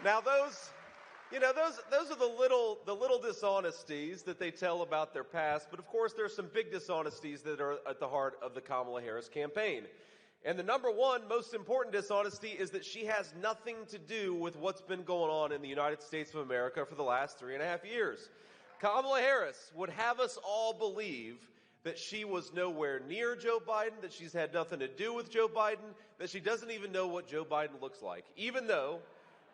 Now those are the little dishonesties that they tell about their past, but of course there's some big dishonesties that are at the heart of the Kamala Harris campaign. And the number one most important dishonesty is that she has nothing to do with what's been going on in the United States of America for the last 3.5 years. Kamala Harris would have us all believe that she was nowhere near Joe Biden, that she's had nothing to do with Joe Biden, that she doesn't even know what Joe Biden looks like, even though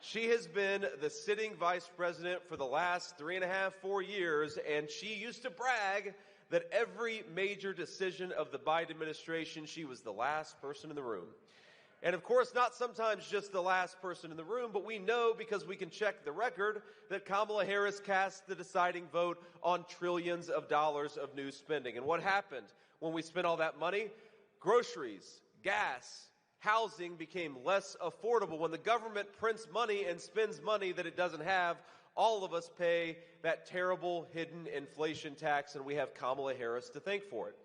she has been the sitting vice president for the last 3.5, 4 years, and she used to brag that every major decision of the Biden administration, she was the last person in the room. And of course, not sometimes just the last person in the room, but we know because we can check the record that Kamala Harris cast the deciding vote on trillions of dollars of new spending. And what happened when we spent all that money? Groceries, gas, housing became less affordable. When the government prints money and spends money that it doesn't have, all of us pay that terrible hidden inflation tax, and we have Kamala Harris to thank for it.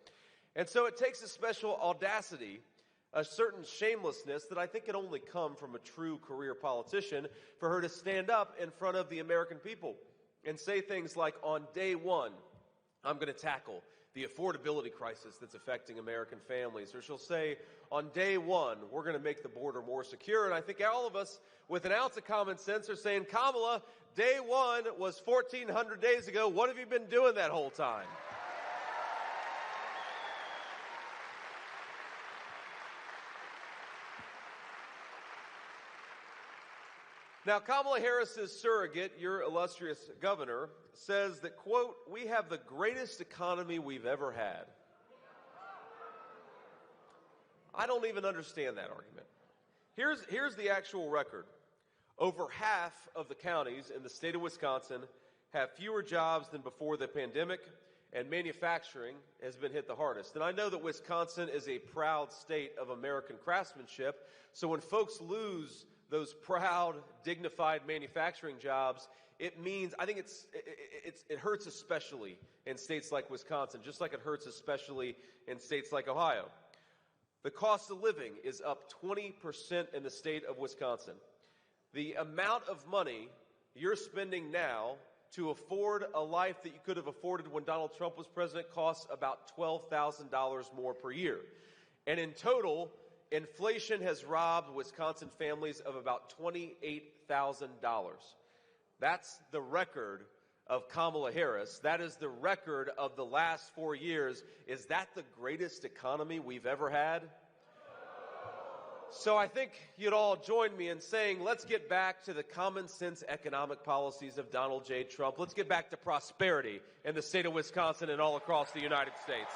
And so it takes a special audacity, a certain shamelessness that I think can only come from a true career politician for her to stand up in front of the American people and say things like, on day one, I'm going to tackle the affordability crisis that's affecting American families. Or she'll say, on day one, we're going to make the border more secure. And I think all of us with an ounce of common sense are saying, Kamala, day one was 1,400 days ago. What have you been doing that whole time? Now, Kamala Harris's surrogate, your illustrious governor, says that, quote, we have the greatest economy we've ever had. I don't even understand that argument. Here's the actual record. Over half of the counties in the state of Wisconsin have fewer jobs than before the pandemic, and manufacturing has been hit the hardest. And I know that Wisconsin is a proud state of American craftsmanship, so when folks lose those proud, dignified manufacturing jobs, it means, I think it hurts especially in states like Wisconsin, just like it hurts especially in states like Ohio. The cost of living is up 20% in the state of Wisconsin. The amount of money you're spending now to afford a life that you could have afforded when Donald Trump was president costs about $12,000 more per year. And in total, inflation has robbed Wisconsin families of about $28,000. That's the record of Kamala Harris. That is the record of the last 4 years. Is that the greatest economy we've ever had? So I think you'd all join me in saying, let's get back to the common sense economic policies of Donald J. Trump. Let's get back to prosperity in the state of Wisconsin and all across the United States.